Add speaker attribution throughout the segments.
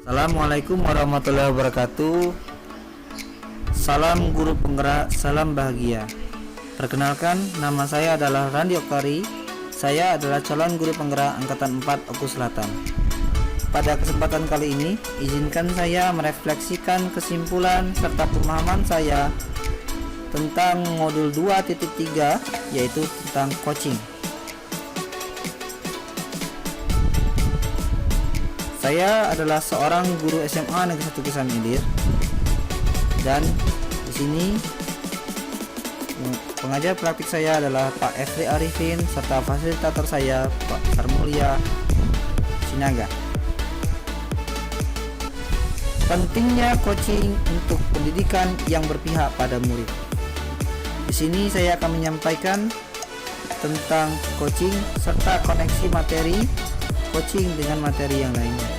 Speaker 1: Assalamualaikum warahmatullahi wabarakatuh. Salam guru penggerak, salam bahagia. Perkenalkan, nama saya adalah Randi Oktari. Saya adalah calon guru penggerak angkatan 4 Oku Selatan. Pada kesempatan kali ini, izinkan saya merefleksikan kesimpulan serta pemahaman saya tentang modul 2.3, yaitu tentang coaching. Saya adalah seorang guru SMA Negeri 1 Kisah Ilir, dan di sini pengajar praktik saya adalah Pak Efri Arifin serta fasilitator saya Pak Sarmulia Sinaga. Pentingnya coaching untuk pendidikan yang berpihak pada murid. Di sini saya akan menyampaikan tentang coaching serta koneksi materi coaching dengan materi yang lainnya.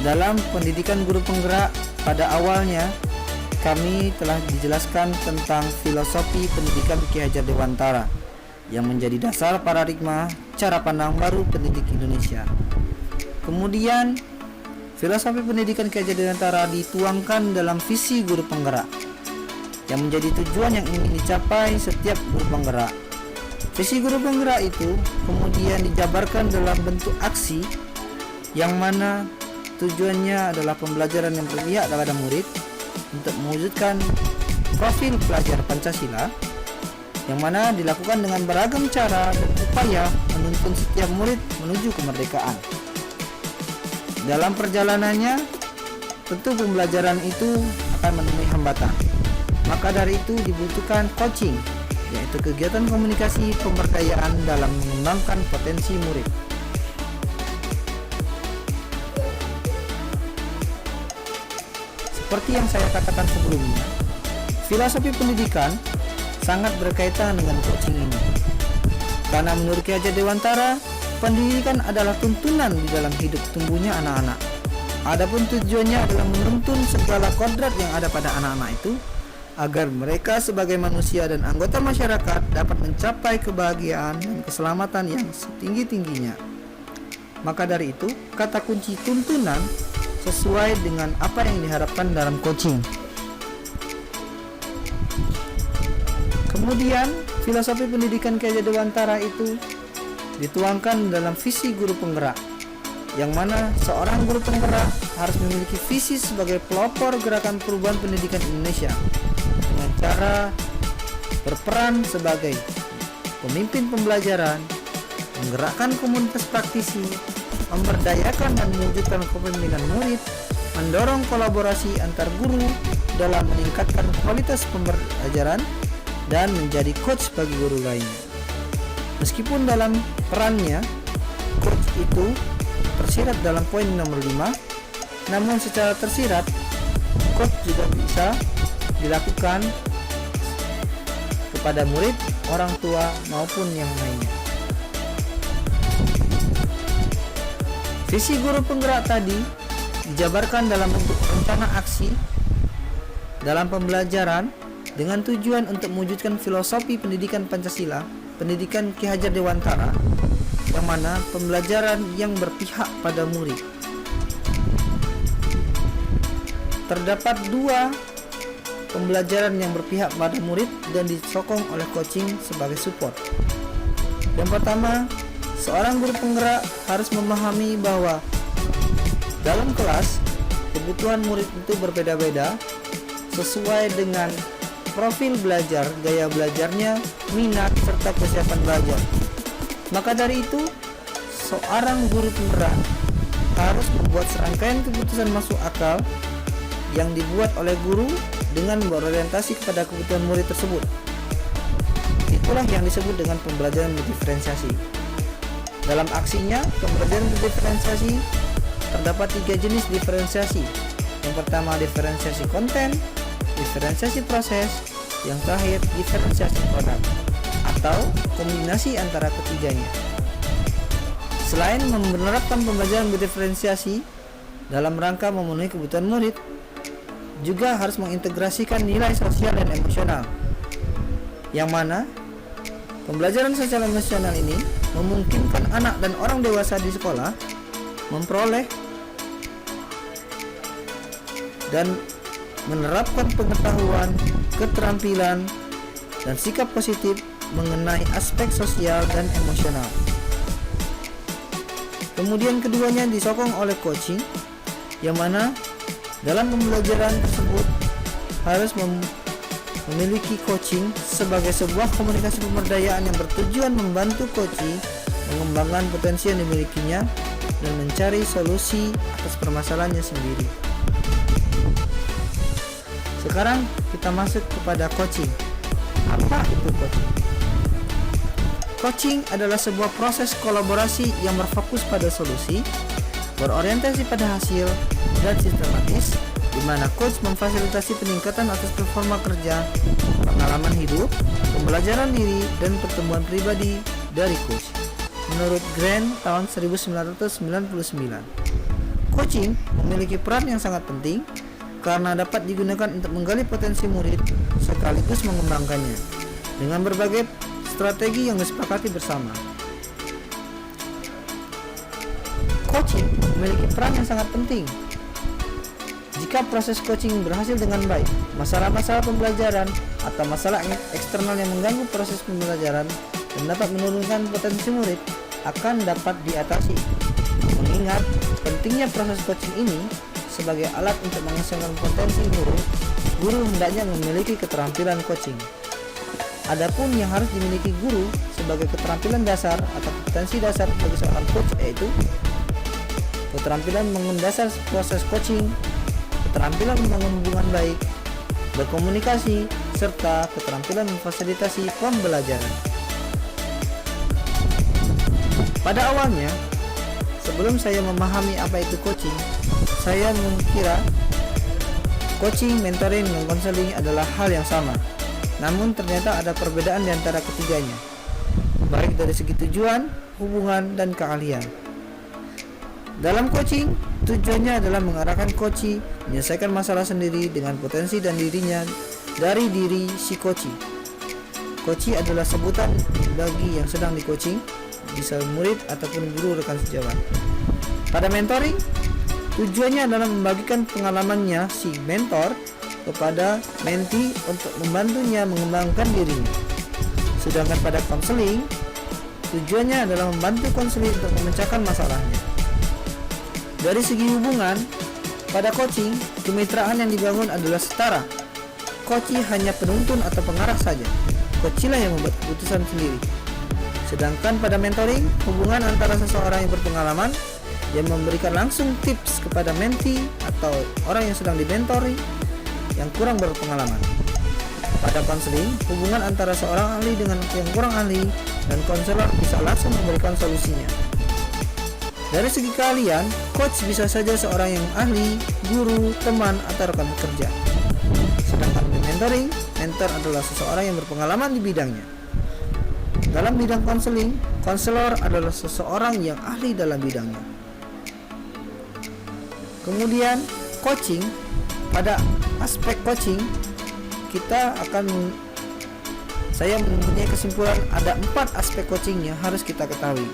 Speaker 1: Dalam pendidikan guru penggerak, pada awalnya kami telah dijelaskan tentang filosofi pendidikan Ki Hajar Dewantara yang menjadi dasar paradigma cara pandang baru pendidik Indonesia. Kemudian filosofi pendidikan Ki Hajar Dewantara dituangkan dalam visi guru penggerak yang menjadi tujuan yang ingin dicapai setiap guru penggerak. Visi guru penggerak itu kemudian dijabarkan dalam bentuk aksi yang mana tujuannya adalah pembelajaran yang berpihak kepada murid untuk mewujudkan profil pelajar Pancasila yang mana dilakukan dengan beragam cara dan upaya menuntun setiap murid menuju kemerdekaan. Dalam perjalanannya, tentu pembelajaran itu akan menemui hambatan. Maka dari itu dibutuhkan coaching, yaitu kegiatan komunikasi pemberdayaan dalam mengembangkan potensi murid. Seperti yang saya katakan sebelumnya, filosofi pendidikan sangat berkaitan dengan coaching ini. Karena menurut Ki Hajar Dewantara, pendidikan adalah tuntunan di dalam hidup tumbuhnya anak-anak. Adapun tujuannya adalah menuntun segala kodrat yang ada pada anak-anak itu agar mereka sebagai manusia dan anggota masyarakat dapat mencapai kebahagiaan dan keselamatan yang setinggi-tingginya. Maka dari itu, kata kunci tuntunan sesuai dengan apa yang diharapkan dalam coaching. Kemudian, filosofi pendidikan Ki Hajar Dewantara itu dituangkan dalam visi guru penggerak, yang mana seorang guru penggerak harus memiliki visi sebagai pelopor gerakan perubahan pendidikan Indonesia dengan cara berperan sebagai pemimpin pembelajaran, menggerakkan komunitas praktisi, memberdayakan dan mewujudkan kepemimpinan murid, mendorong kolaborasi antar guru dalam meningkatkan kualitas pembelajaran, dan menjadi coach bagi guru lainnya. Meskipun dalam perannya, coach itu tersirat dalam poin nomor 5, namun secara tersirat, coach juga bisa dilakukan kepada murid, orang tua, maupun yang lainnya. Visi guru penggerak tadi dijabarkan dalam bentuk rencana aksi dalam pembelajaran dengan tujuan untuk mewujudkan filosofi pendidikan Pancasila, pendidikan Ki Hajar Dewantara, yang mana pembelajaran yang berpihak pada murid. Terdapat dua pembelajaran yang berpihak pada murid dan disokong oleh coaching sebagai support. Yang pertama, seorang guru penggerak harus memahami bahwa dalam kelas kebutuhan murid itu berbeda-beda sesuai dengan profil belajar, gaya belajarnya, minat, serta kesiapan belajar. Maka dari itu, seorang guru penggerak harus membuat serangkaian keputusan masuk akal yang dibuat oleh guru dengan berorientasi kepada kebutuhan murid tersebut. Itulah yang disebut dengan pembelajaran berdiferensiasi. Dalam aksinya, pembelajaran berdiferensiasi terdapat 3 jenis diferensiasi. Yang pertama, diferensiasi konten, diferensiasi proses, yang terakhir diferensiasi produk, atau kombinasi antara ketiganya. Selain menerapkan pembelajaran berdiferensiasi dalam rangka memenuhi kebutuhan murid, juga harus mengintegrasikan nilai sosial dan emosional, yang mana pembelajaran sosial emosional ini memungkinkan anak dan orang dewasa di sekolah memperoleh dan menerapkan pengetahuan, keterampilan, dan sikap positif mengenai aspek sosial dan emosional. Kemudian keduanya disokong oleh coaching, yang mana dalam pembelajaran tersebut harus memiliki coaching sebagai sebuah komunikasi pemberdayaan yang bertujuan membantu coachee mengembangkan potensi yang dimilikinya dan mencari solusi atas permasalahannya sendiri. Sekarang kita masuk kepada coaching. Apa itu coaching? Coaching adalah sebuah proses kolaborasi yang berfokus pada solusi, berorientasi pada hasil, dan sistematis, di mana coach memfasilitasi peningkatan atas performa kerja, pengalaman hidup, pembelajaran diri, dan pertumbuhan pribadi dari coach. Menurut Grant tahun 1999, coaching memiliki peran yang sangat penting karena dapat digunakan untuk menggali potensi murid sekaligus mengembangkannya dengan berbagai strategi yang disepakati bersama. Coaching memiliki peran yang sangat penting. Jika proses coaching berhasil dengan baik, masalah-masalah pembelajaran atau masalah eksternal yang mengganggu proses pembelajaran dan dapat menurunkan potensi murid akan dapat diatasi. Mengingat pentingnya proses coaching ini sebagai alat untuk menghasilkan potensi murid, guru hendaknya memiliki keterampilan coaching. Adapun yang harus dimiliki guru sebagai keterampilan dasar atau kompetensi dasar bagi seorang coach yaitu keterampilan membangun dasar proses coaching, keterampilan membangun hubungan baik, berkomunikasi, serta keterampilan memfasilitasi pembelajaran. Pada awalnya, sebelum saya memahami apa itu coaching, saya mengira coaching, mentoring, dan konseling adalah hal yang sama. Namun ternyata ada perbedaan di antara ketiganya, baik dari segi tujuan, hubungan, dan keahlian. Dalam coaching, tujuannya adalah mengarahkan coachee menyelesaikan masalah sendiri dengan potensi dan dirinya dari diri si coachee. Coachee adalah sebutan bagi yang sedang di coaching, bisa murid ataupun guru rekan sejawat. Pada mentoring, tujuannya adalah membagikan pengalamannya si mentor kepada mentee untuk membantunya mengembangkan dirinya. Sedangkan pada konseling, tujuannya adalah membantu konseling untuk memecahkan masalahnya. Dari segi hubungan, pada coaching, kemitraan yang dibangun adalah setara. Coachee hanya penuntun atau pengarah saja. Coachee lah yang membuat keputusan sendiri. Sedangkan pada mentoring, hubungan antara seseorang yang berpengalaman yang memberikan langsung tips kepada mentee atau orang yang sedang dimentori yang kurang berpengalaman. Pada konseling, hubungan antara seorang ahli dengan yang kurang ahli dan konselor bisa langsung memberikan solusinya. Dari segi keahlian, coach bisa saja seorang yang ahli, guru, teman, atau rekan kerja. Sedangkan di mentoring, mentor adalah seseorang yang berpengalaman di bidangnya. Dalam bidang konseling, konselor adalah seseorang yang ahli dalam bidangnya. Kemudian, coaching, pada aspek coaching, saya mempunyai kesimpulan ada 4 aspek coaching yang harus kita ketahui.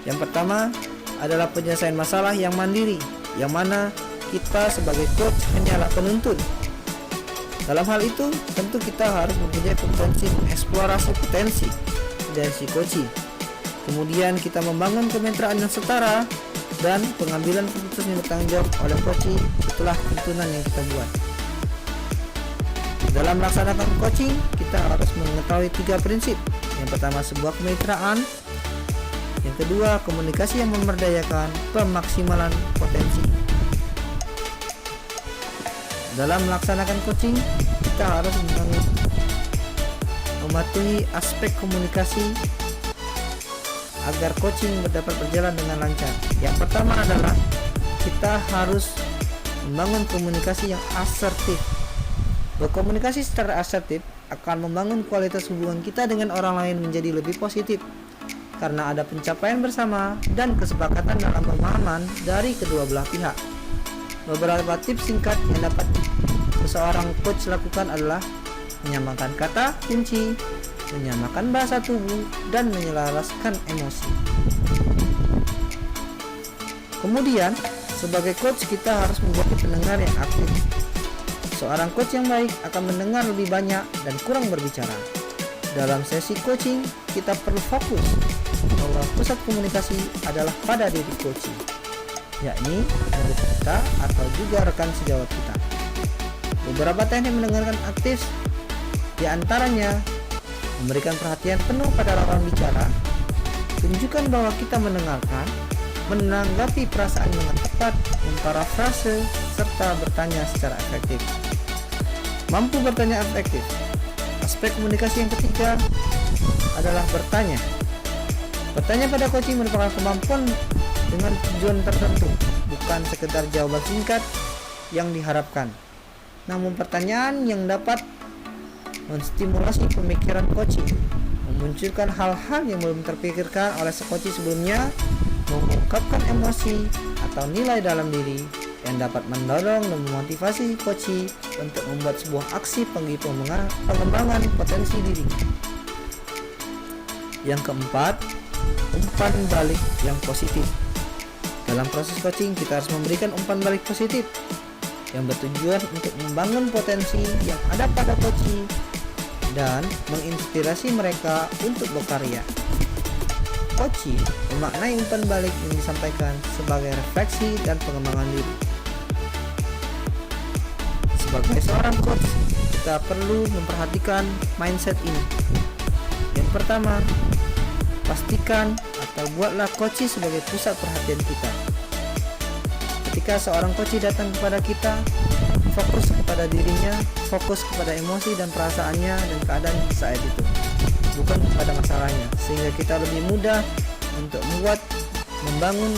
Speaker 1: Yang pertama adalah penyelesaian masalah yang mandiri, yang mana kita sebagai coach hanyalah penuntun. Dalam hal itu, tentu kita harus mempunyai potensi mengeksplorasi potensi dari si coachee. Kemudian kita membangun kemitraan yang setara dan pengambilan keputusan yang bertanggung jawab oleh coachee setelah tuntunan yang kita buat. Dalam melaksanakan coaching, kita harus mengetahui 3 prinsip. Yang pertama, sebuah kemitraan. Yang kedua, komunikasi yang memberdayakan, pemaksimalan potensi. Dalam melaksanakan coaching, kita harus mematuhi aspek komunikasi agar coaching dapat berjalan dengan lancar. Yang pertama adalah kita harus membangun komunikasi yang asertif. Berkomunikasi secara asertif akan membangun kualitas hubungan kita dengan orang lain menjadi lebih positif karena ada pencapaian bersama dan kesepakatan dalam pemahaman dari kedua belah pihak. Beberapa tips singkat yang dapat seseorang coach lakukan adalah menyamakan kata kunci, menyamakan bahasa tubuh, dan menyelaraskan emosi. Kemudian, sebagai coach kita harus menjadi pendengar yang aktif. Seorang coach yang baik akan mendengar lebih banyak dan kurang berbicara. Dalam sesi coaching, kita perlu fokus bahwa pusat komunikasi adalah pada diri coaching, yakni murid kita atau juga rekan sejawat kita. Beberapa teknik mendengarkan aktif diantaranya memberikan perhatian penuh pada lawan bicara, tunjukkan bahwa kita mendengarkan, menanggapi perasaan dengan tepat, memparafrase, serta bertanya secara efektif. Mampu bertanya efektif. Aspek komunikasi yang ketiga adalah bertanya. Bertanya pada coaching merupakan kemampuan dengan tujuan tertentu, bukan sekedar jawaban singkat yang diharapkan, namun pertanyaan yang dapat menstimulasi pemikiran coaching, memunculkan hal-hal yang belum terpikirkan oleh coaching sebelumnya, mengungkapkan emosi atau nilai dalam diri yang dapat mendorong dan memotivasi coaching untuk membuat sebuah aksi pengembangan potensi diri. Yang keempat, umpan balik yang positif. Dalam proses coaching, kita harus memberikan umpan balik positif yang bertujuan untuk membangun potensi yang ada pada coaching dan menginspirasi mereka untuk berkarya. Coaching memaknai umpan balik yang disampaikan sebagai refleksi dan pengembangan diri. Sebagai seorang coach, kita perlu memperhatikan mindset ini. Yang pertama, pastikan atau buatlah coaching sebagai pusat perhatian kita. Ketika seorang coach datang kepada kita, fokus kepada dirinya, fokus kepada emosi dan perasaannya dan keadaan saat itu, bukan pada masalahnya, sehingga kita lebih mudah untuk membangun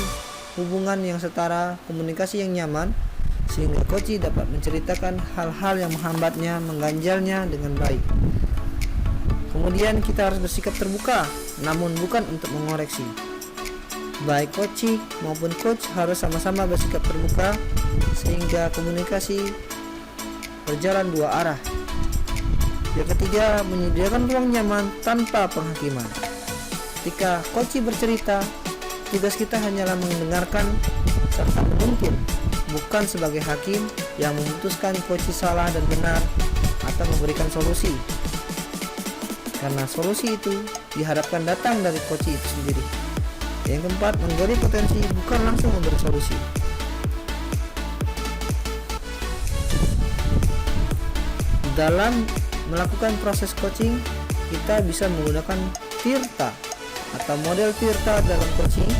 Speaker 1: hubungan yang setara, komunikasi yang nyaman, sehingga coach dapat menceritakan hal-hal yang menghambatnya, mengganjalnya dengan baik. Kemudian kita harus bersikap terbuka, namun bukan untuk mengoreksi. Baik coach maupun coach harus sama-sama bersikap terbuka sehingga komunikasi berjalan dua arah. Yang ketiga, menyediakan ruang nyaman tanpa penghakiman. Ketika coach bercerita, tugas kita hanyalah mendengarkan serta menuntun, bukan sebagai hakim yang memutuskan coach salah dan benar atau memberikan solusi. Karena solusi itu diharapkan datang dari coach itu sendiri. Yang keempat, menggali potensi bukan langsung memberi solusi. Dalam melakukan proses coaching, kita bisa menggunakan TIRTA atau model TIRTA dalam coaching,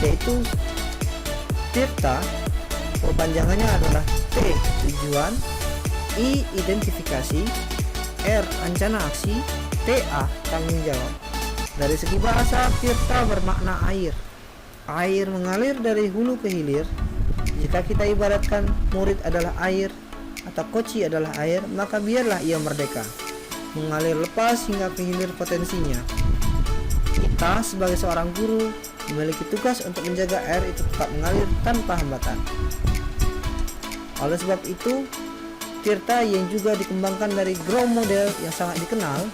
Speaker 1: yaitu TIRTA perpanjangannya adalah T tujuan, I identifikasi, R rencana aksi, TA tanggung jawab. Dari segi bahasa, TIRTA bermakna air. Air mengalir dari hulu ke hilir. Jika kita ibaratkan murid adalah air atau coach adalah air, maka biarlah ia merdeka, mengalir lepas hingga ke hilir potensinya. Kita sebagai seorang guru memiliki tugas untuk menjaga air itu tetap mengalir tanpa hambatan. Oleh sebab itu, TIRTA yang juga dikembangkan dari Grow model yang sangat dikenal,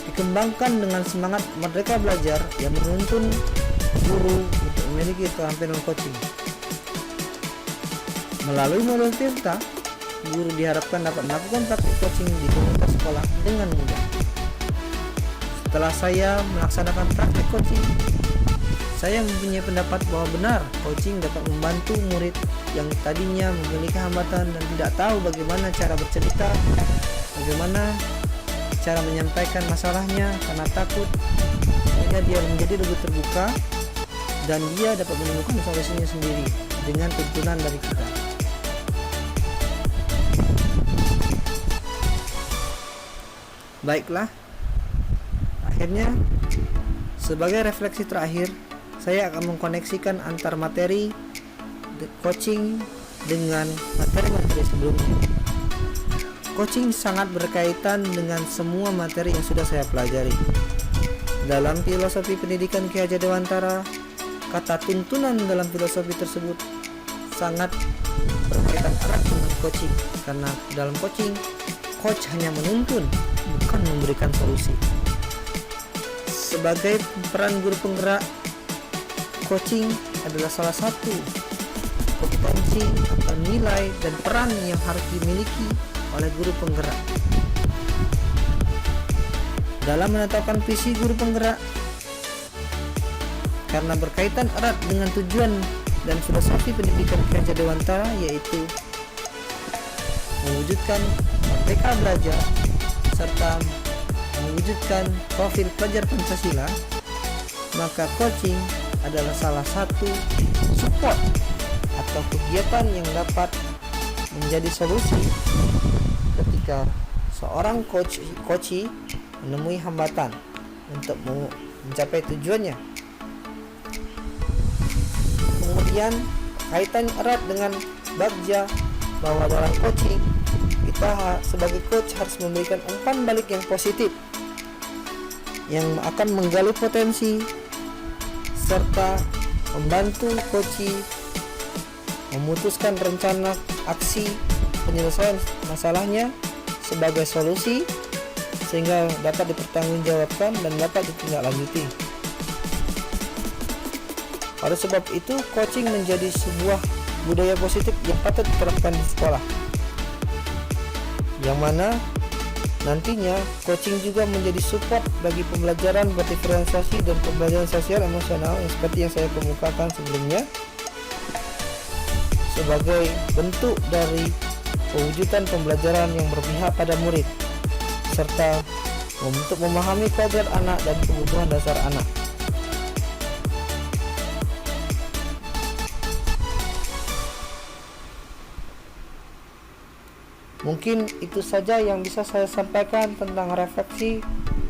Speaker 1: dikembangkan dengan semangat merdeka belajar yang menuntun guru untuk memiliki keterampilan coaching. Melalui model TIRTA, guru diharapkan dapat melakukan praktik coaching di komunitas sekolah dengan mudah. Setelah saya melaksanakan praktik coaching, saya mempunyai pendapat bahwa benar coaching dapat membantu murid yang tadinya memiliki hambatan dan tidak tahu bagaimana cara bercerita, bagaimana cara menyampaikan masalahnya karena takut, sehingga dia menjadi lebih terbuka dan dia dapat menemukan solusinya sendiri dengan tuntunan dari kita. Baiklah, akhirnya sebagai refleksi terakhir, saya akan mengkoneksikan antar materi coaching dengan materi-materi sebelumnya. Coaching sangat berkaitan dengan semua materi yang sudah saya pelajari. Dalam filosofi pendidikan Ki Hajar Dewantara, kata tuntunan dalam filosofi tersebut sangat berkaitan erat dengan coaching, karena dalam coaching coach hanya menuntun, bukan memberikan solusi. Sebagai peran guru penggerak, coaching adalah salah satu kompetensi atau nilai dan peran yang harus dimiliki oleh guru penggerak. Dalam menetapkan visi guru penggerak, karena berkaitan erat dengan tujuan dan filosofi pendidikan Ki Dewantara, yaitu mewujudkan merdeka belajar serta mewujudkan profil pelajar Pancasila, maka coaching adalah salah satu support atau kegiatan yang dapat menjadi solusi ketika seorang coach menemui hambatan untuk mencapai tujuannya. Kemudian kaitan erat dengan bagja, bahwa dalam coaching kita sebagai coach harus memberikan umpan balik yang positif yang akan menggali potensi serta membantu coach memutuskan rencana aksi penyelesaian masalahnya sebagai solusi sehingga dapat dipertanggungjawabkan dan dapat ditindaklanjuti. Oleh sebab itu, coaching menjadi sebuah budaya positif yang patut diterapkan di sekolah, yang mana nantinya coaching juga menjadi support bagi pembelajaran berdiferensiasi dan pembelajaran sosial emosional yang seperti yang saya kemukakan sebelumnya, sebagai bentuk dari pewujudan pembelajaran yang berpihak pada murid serta untuk memahami kadar anak dan kebutuhan dasar anak. Mungkin itu saja yang bisa saya sampaikan tentang refleksi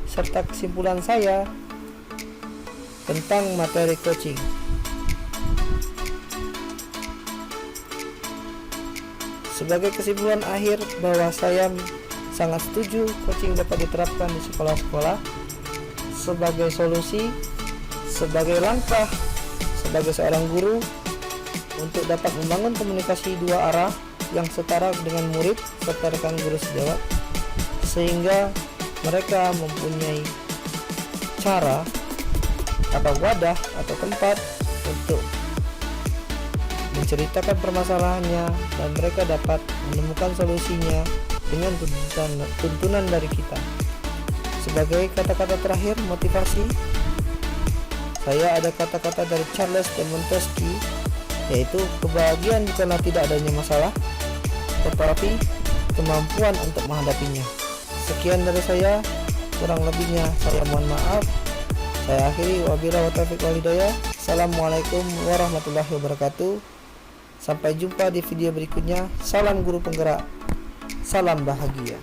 Speaker 1: serta kesimpulan saya tentang materi coaching. Sebagai kesimpulan akhir, bahwa saya sangat setuju coaching dapat diterapkan di sekolah-sekolah sebagai solusi, sebagai langkah sebagai seorang guru untuk dapat membangun komunikasi dua arah yang setara dengan murid serta rekan guru sejawat, sehingga mereka mempunyai cara atau wadah atau tempat untuk menceritakan permasalahannya dan mereka dapat menemukan solusinya dengan tuntunan dari kita. Sebagai kata-kata terakhir motivasi, saya ada kata-kata dari Charles de Montesquieu, yaitu kebahagiaan bukanlah tidak adanya masalah, tetapi kemampuan untuk menghadapinya. Sekian dari saya, kurang lebihnya saya mohon maaf. Saya akhiri, wabillahi taufiq wal hidayah. Assalamualaikum warahmatullahi wabarakatuh. Sampai jumpa di video berikutnya. Salam guru penggerak, salam bahagia.